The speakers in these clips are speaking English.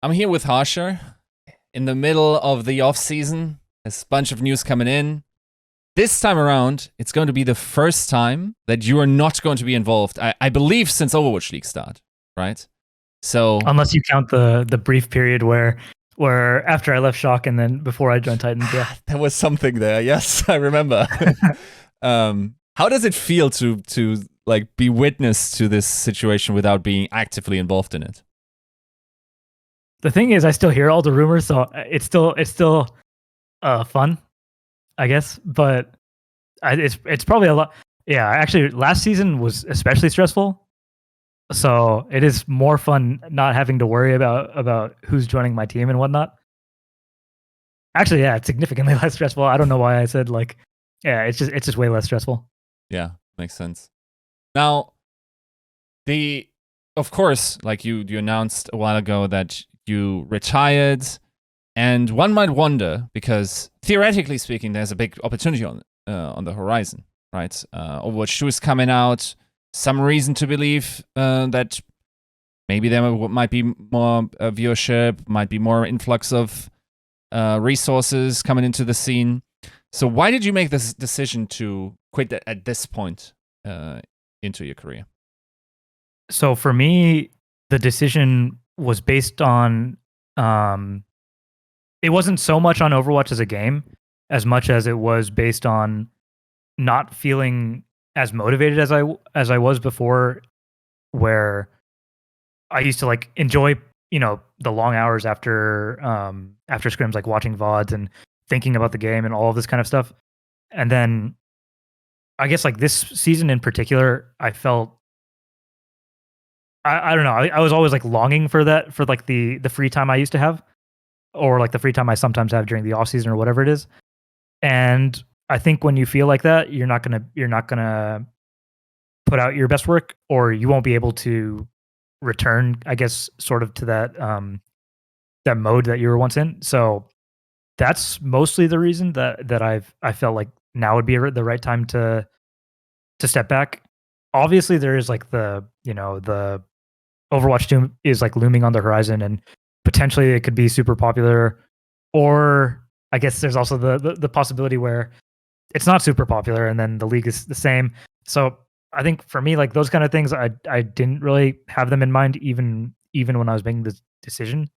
I'm here with Harsha in the middle of the off season. There's a bunch of news coming in. This time around, it's going to be the first time that you are not going to be involved. I believe since Overwatch League start, right? So unless you count the brief period where after I left Shock and then before I joined Titans, yeah. There was something there. Yes, I remember. How does it feel to like be witness to this situation without being actively involved in it? The thing is, I still hear all the rumors, so it's still fun, I guess. But it's probably a lot. Yeah, actually, last season was especially stressful. So it is more fun not having to worry about who's joining my team and whatnot. Actually, yeah, it's significantly less stressful. I don't know why I said like, yeah, it's just way less stressful. Yeah, makes sense. Now, of course, like you announced a while ago that you retired, and one might wonder, because theoretically speaking, there's a big opportunity on the horizon, right? Overwatch 2 is coming out. Some reason to believe that maybe there might be more viewership, might be more influx of resources coming into the scene. So why did you make this decision to quit at this point into your career? So for me, the decision was based on it wasn't so much on Overwatch as a game as much as it was based on not feeling as motivated as I was before, where I used to like enjoy, the long hours after scrims, like watching VODs and thinking about the game and all of this kind of stuff. And then I guess like this season in particular, I felt I don't know. I was always like longing for that, for like the free time I used to have, or like the free time I sometimes have during the off season or whatever it is. And I think when you feel like that, you're not gonna put out your best work, or you won't be able to return, I guess, sort of to that mode that you were once in. So that's mostly the reason that I felt like now would be the right time to step back. Obviously, there is like the Overwatch 2 is like looming on the horizon, and potentially it could be super popular. Or I guess there's also the possibility where it's not super popular and then the league is the same. So I think for me, like those kind of things, I didn't really have them in mind even when I was making the decision,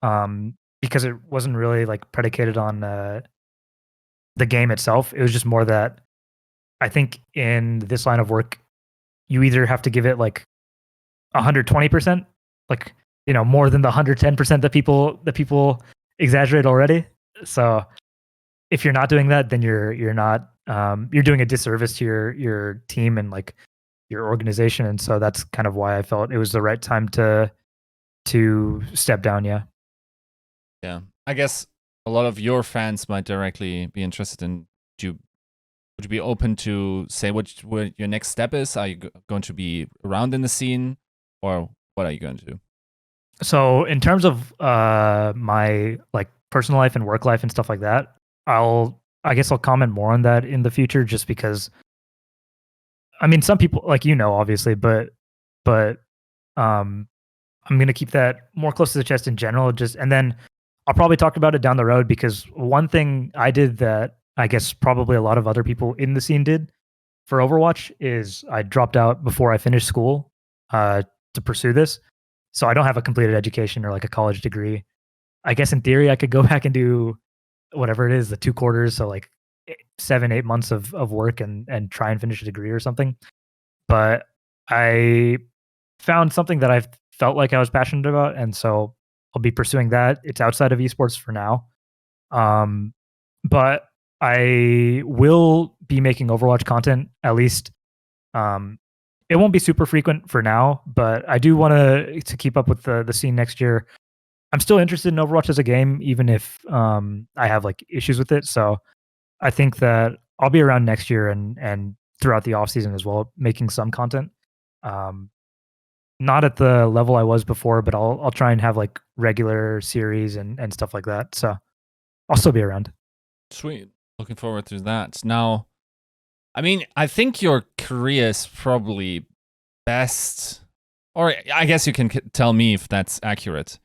because it wasn't really like predicated on the game itself. It was just more that I think in this line of work, you either have to give it like 120%, like more than the 110% that people exaggerate already. So if you're not doing that, then you're not you're doing a disservice to your team and like your organization. And so that's kind of why I felt it was the right time to step down. Yeah, I guess a lot of your fans might directly be interested in would you be open to say what your next step is? Are you going to be around in the scene, or what are you going to do? So in terms of my like personal life and work life and stuff like that, I guess I'll comment more on that in the future, just because I mean some people, like, obviously, but I'm gonna keep that more close to the chest in general, and then I'll probably talk about it down the road, because one thing I did that I guess probably a lot of other people in the scene did for Overwatch is I dropped out before I finished school to pursue this. So I don't have a completed education or like a college degree. I guess in theory I could go back and do whatever it is, the 2 quarters, so like 7-8 months of work and try and finish a degree or something. But I found something that I felt like I was passionate about, and so I'll be pursuing that. It's outside of esports for now. But I will be making Overwatch content, at least. It won't be super frequent for now, but I do want to keep up with the scene next year. I'm still interested in Overwatch as a game, even if I have like issues with it. So I think that I'll be around next year and throughout the off season as well, making some content. Not at the level I was before, but I'll try and have like regular series and stuff like that. So I'll still be around. Sweet. Looking forward to that. Now, I mean, I think your career is probably best, or I guess you can tell me if that's accurate.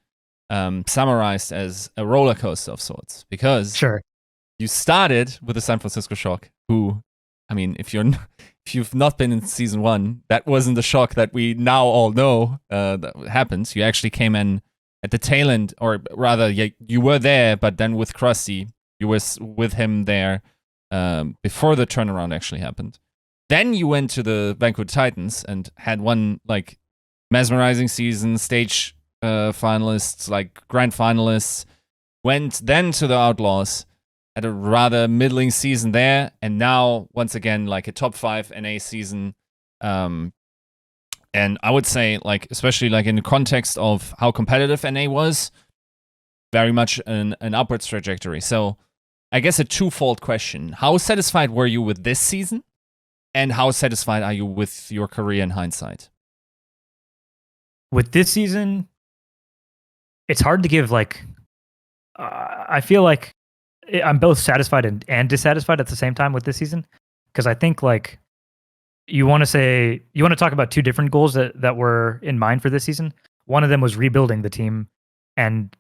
summarized as a roller coaster of sorts, because Sure. you started with the San Francisco Shock, who, I mean, if you've not been in season 1, that wasn't the Shock that we now all know that happens. You actually came in at the tail end, or rather, you were there, but then with Krusty, you were with him there before the turnaround actually happened. Then you went to the Vancouver Titans and had one like mesmerizing season, stage finalists, like grand finalists. Went then to the Outlaws, had a rather middling season there, and now once again like a top 5 NA season. And I would say, like, especially like in the context of how competitive NA was, very much an upwards trajectory. So I guess a twofold question. How satisfied were you with this season? And how satisfied are you with your career in hindsight? With this season, it's hard to give like, I feel like I'm both satisfied and dissatisfied at the same time with this season. Because I think like, you want to talk about 2 different goals that were in mind for this season. One of them was rebuilding the team, and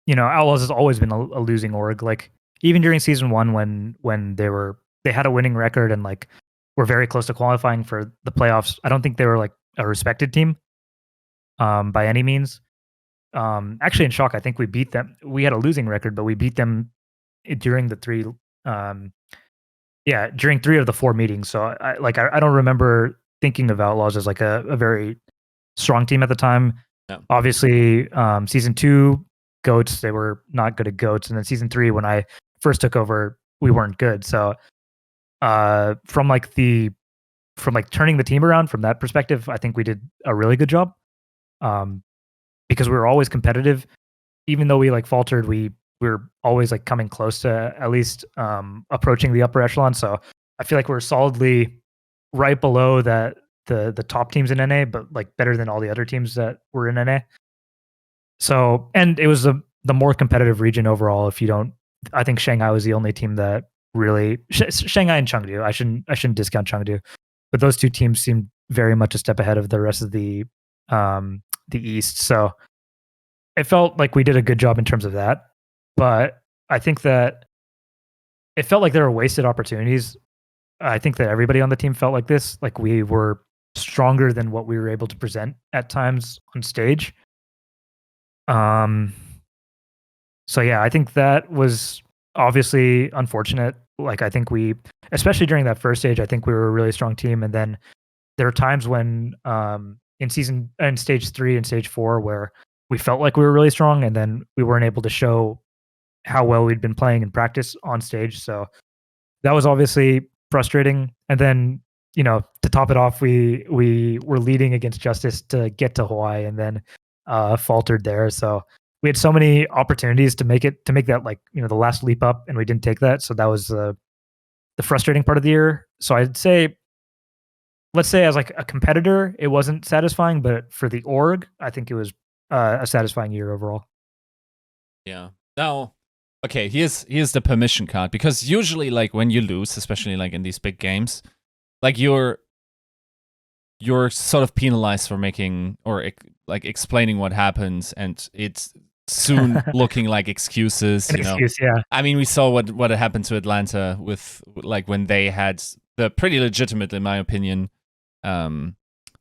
Outlaws has always been a losing org. Like even during season 1, when they had a winning record and like were very close to qualifying for the playoffs, I don't think they were like a respected team by any means. Actually, in Shock, I think we beat them. We had a losing record, but we beat them during the 3. During 3 of the 4 meetings. So I don't remember thinking of Outlaws as like a very strong team at the time. Yeah. Obviously, season 2, GOATs, they were not good at GOATs. And then season 3, when I first took over, we weren't good. So from turning the team around from that perspective, I think we did a really good job. Because we were always competitive. Even though we like faltered, we were always like coming close to at least approaching the upper echelon. So I feel like we're solidly right below the top teams in NA, but like better than all the other teams that were in NA. So, and it was the more competitive region overall. I think Shanghai was the only team that really Shanghai and Chengdu. I shouldn't discount Chengdu, but those 2 teams seemed very much a step ahead of the rest of the East. So it felt like we did a good job in terms of that. But I think that it felt like there were wasted opportunities. I think that everybody on the team felt like this. Like we were stronger than what we were able to present at times on stage. So yeah, I think that was obviously unfortunate. Like I think especially during that first stage, I think we were a really strong team. And then there were times when in stage 3 and stage 4 where we felt like we were really strong, and then we weren't able to show how well we'd been playing in practice on stage. So that was obviously frustrating. And then, to top it off, we were leading against Justice to get to Hawaii, and then faltered there. So we had so many opportunities to make that like, the last leap up, and we didn't take that. So that was the frustrating part of the year. So I'd say, let's say as like a competitor, it wasn't satisfying, but for the org, I think it was a satisfying year overall. Yeah. Now, okay, here's the permission card, because usually like when you lose, especially like in these big games, like you're sort of penalized for making or like explaining what happens, and it's soon looking like excuses. Excuse, yeah. I mean, we saw what happened to Atlanta with like when they had the pretty legitimate, in my opinion,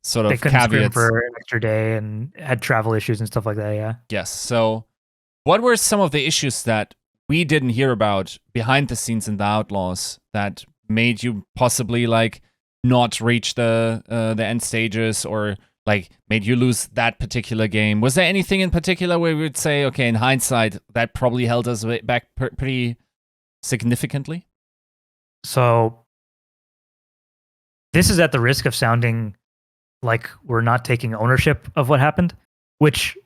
sort of they couldn't scrim caveats for an extra day and had travel issues and stuff like that. Yeah. Yes. So, what were some of the issues that we didn't hear about behind the scenes in the Outlaws that made you possibly like not reach the end stages, or like made you lose that particular game? Was there anything in particular where we would say, okay, in hindsight, that probably held us back pretty significantly? So this is at the risk of sounding like we're not taking ownership of what happened, which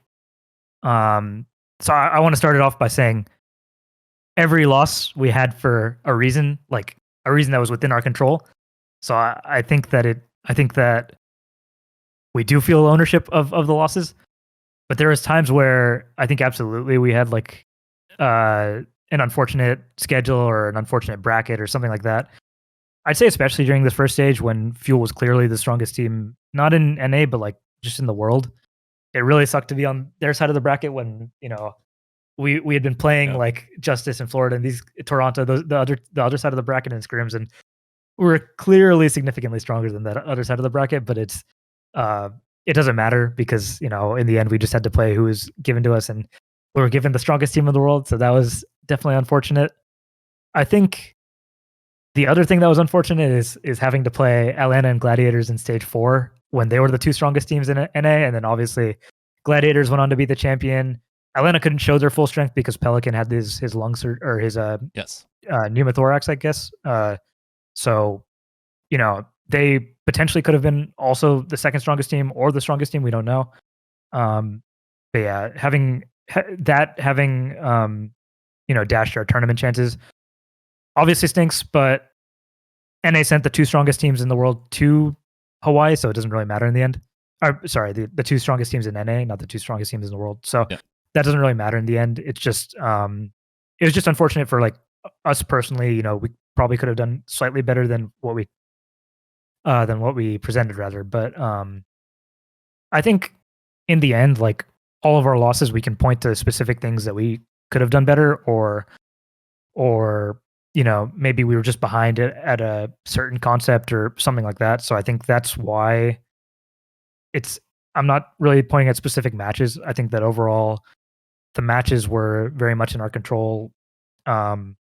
so I want to start it off by saying every loss we had for a reason that was within our control. So I think that we do feel ownership of the losses, but there was times where I think absolutely we had like an unfortunate schedule or an unfortunate bracket or something like that. I'd say especially during the first stage when Fuel was clearly the strongest team, not in NA, but like just in the world. it really sucked to be on their side of the bracket when, you know, we had been playing like Justice in Florida and these Toronto, the other side of the bracket in scrims, and we're clearly significantly stronger than that other side of the bracket. But it doesn't matter because, you know, in the end we just had to play who was given to us, and we were given the strongest team in the world, so that was definitely unfortunate. I think the other thing that was unfortunate is having to play Atlanta and Gladiators in stage 4 when they were the two strongest teams in NA, and then obviously Gladiators went on to be the champion. Atlanta couldn't show their full strength because Pelican had his lung or his pneumothorax, I guess. So, you know, they potentially could have been also the second strongest team or the strongest team. We don't know. But yeah, having you know, dashed our tournament chances obviously stinks. But NA sent the two strongest teams in the world to Hawaii, so it doesn't really matter in the end. Or, sorry, the two strongest teams in NA, not the two strongest teams in the world. So that doesn't really matter in the end. It's just it was just unfortunate for like us personally. You know, we probably could have done slightly better than what we presented rather. But I think in the end, like all of our losses, we can point to specific things that we could have done better, or you know, maybe we were just behind it at a certain concept or something like that. So I think that's why I'm not really pointing at specific matches. I think that overall the matches were very much in our control, and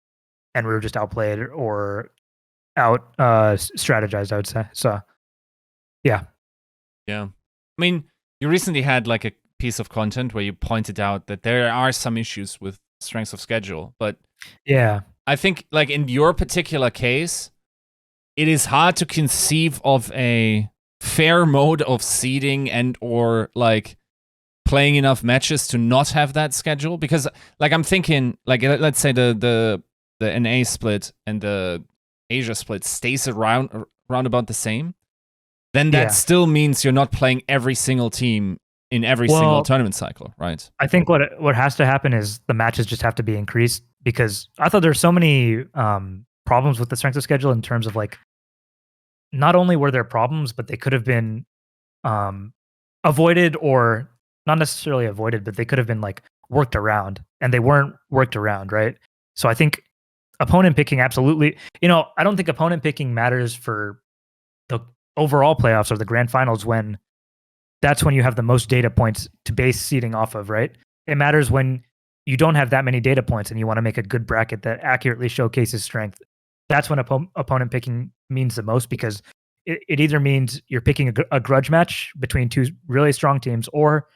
we were just outplayed or out strategized, I would say. So yeah. I mean, you recently had like a piece of content where you pointed out that there are some issues with strengths of schedule, but yeah, I think like in your particular case, it is hard to conceive of a fair mode of seeding and or like playing enough matches to not have that schedule, because like I'm thinking like let's say the NA split and the Asia split stays around about the same, then that still means you're not playing every single team in every single tournament cycle, right? I think what has to happen is the matches just have to be increased, because I thought there's so many problems with the strength of schedule in terms of like, not only were there problems, but they could have been avoided, or not necessarily avoided, but they could have been like worked around, and they weren't worked around, right? So I think opponent picking absolutely, you know, I don't think opponent picking matters for the overall playoffs or the grand finals, when that's when you have the most data points to base seeding off of, right? It matters when you don't have that many data points and you want to make a good bracket that accurately showcases strength. That's when opponent picking means the most, because it either means you're picking a grudge match between two really strong teams, or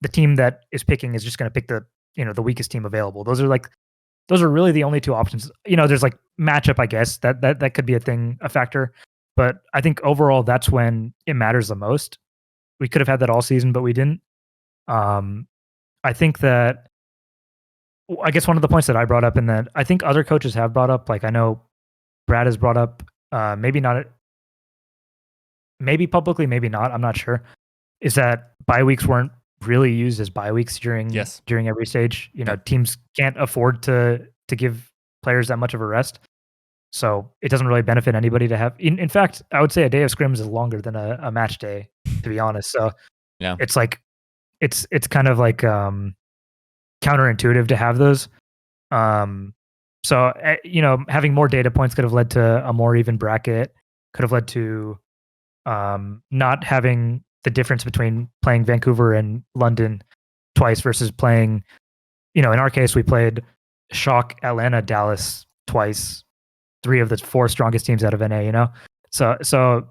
the team that is picking is just going to pick the weakest team available. Those are really the only two options. You know, there's like matchup, I guess that could be a factor, but I think overall that's when it matters the most. We could have had that all season, but we didn't. I think that, I guess one of the points that I brought up, and that I think other coaches have brought up, like I know Brad has brought up, maybe not, maybe publicly, maybe not, I'm not sure, is that bye weeks weren't really used as bye weeks during every stage. You know, teams can't afford to give players that much of a rest. So it doesn't really benefit anybody to have. In fact, I would say a day of scrims is longer than a match day, to be honest. So yeah, it's like it's kind of like counterintuitive to have those. So you know, having more data points could have led to a more even bracket. Could have led to not having the difference between playing Vancouver and London twice versus playing, you know, in our case we played Shock, Atlanta, Dallas twice. 3 of the 4 strongest teams out of NA, you know? So,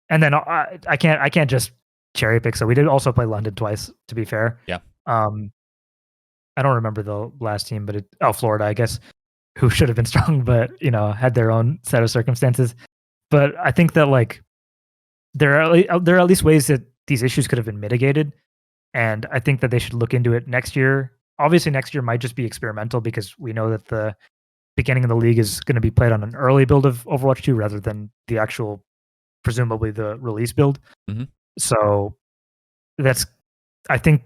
and then I can't just cherry pick. So we did also play London twice, to be fair. Yeah. I don't remember the last team, but Florida, I guess, who should have been strong, but, you know, had their own set of circumstances. But I think that like there are at least ways that these issues could have been mitigated. And I think that they should look into it next year. Obviously next year might just be experimental, because we know that the beginning of the league is going to be played on an early build of Overwatch 2 rather than the actual, presumably the release build. Mm-hmm. So that's, I think,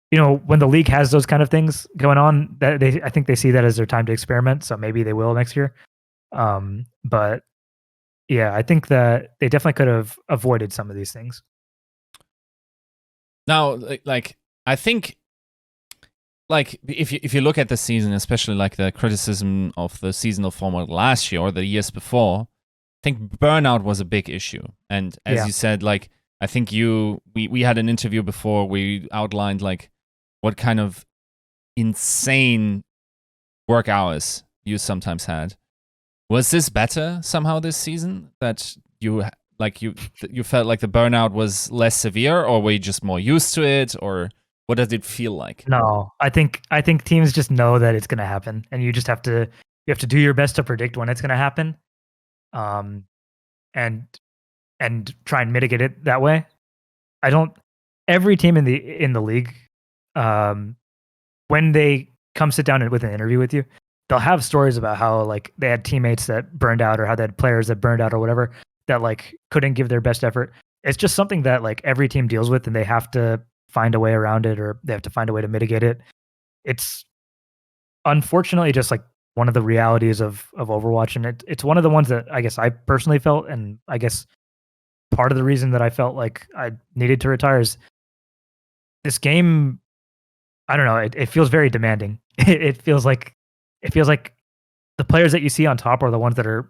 you know, when the league has those kind of things going on, that I think they see that as their time to experiment. So maybe they will next year. But yeah, I think that they definitely could have avoided some of these things. Now, like I think, like if you look at the season, especially like the criticism of the seasonal format last year or the years before, I think burnout was a big issue. And as you said, like I think we had an interview before, we outlined like what kind of insane work hours you sometimes had. Was this better somehow this season, that you felt like the burnout was less severe, or were you just more used to it, or what does it feel like? No, I think teams just know that it's going to happen, and you just have to do your best to predict when it's going to happen, and try and mitigate it that way. I don't. Every team in the league, when they come sit down with an interview with you, they'll have stories about how like they had teammates that burned out, or how they had players that burned out, or whatever, that like couldn't give their best effort. It's just something that like every team deals with, and they have to find a way around it, or they have to find a way to mitigate it. It's unfortunately just like one of the realities of Overwatch, and it's one of the ones that I guess I personally felt, and I guess part of the reason that I felt like I needed to retire is this game. I don't know. It feels very demanding. It feels like the players that you see on top are the ones that are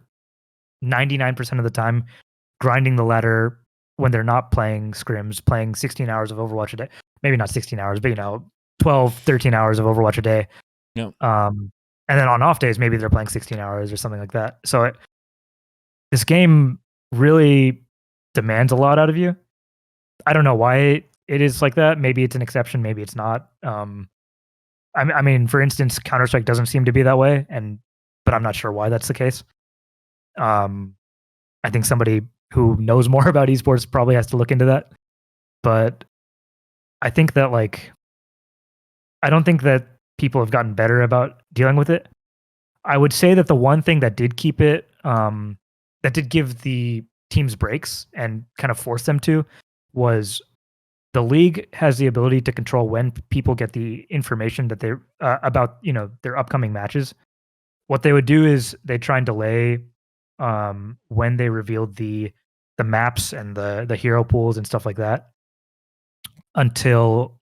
99% of the time grinding the ladder when they're not playing scrims, playing 16 hours of Overwatch a day. Maybe not 16 hours, but 12, 13 hours of Overwatch a day. Yeah. And then on off days, maybe they're playing 16 hours or something like that. So this game really demands a lot out of you. I don't know why it is like that. Maybe it's an exception. Maybe it's not. I mean, for instance, Counter-Strike doesn't seem to be that way, but I'm not sure why that's the case. I think somebody who knows more about esports probably has to look into that. But I think that I don't think that people have gotten better about dealing with it. I would say that the one thing that did keep it, that did give the teams breaks and kind of force them to, was the league has the ability to control when people get the information that they're about, their upcoming matches. What they would do is they try and delay when they revealed the maps and the hero pools and stuff like that until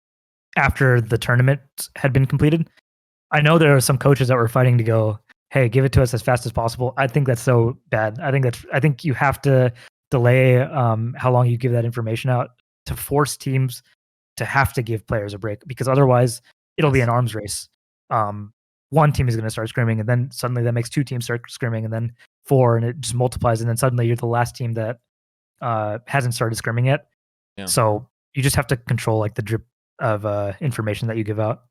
after the tournament had been completed. I know there are some coaches that were fighting to go, hey, give it to us as fast as possible. I think that's so bad. I think you have to delay how long you give that information out to force teams to have to give players a break, because otherwise it'll be an arms race. One team is going to start screaming, and then suddenly that makes two teams start screaming, and then four, and it just multiplies, and then suddenly you're the last team that hasn't started screaming yet. Yeah. So you just have to control like the drip of information that you give out.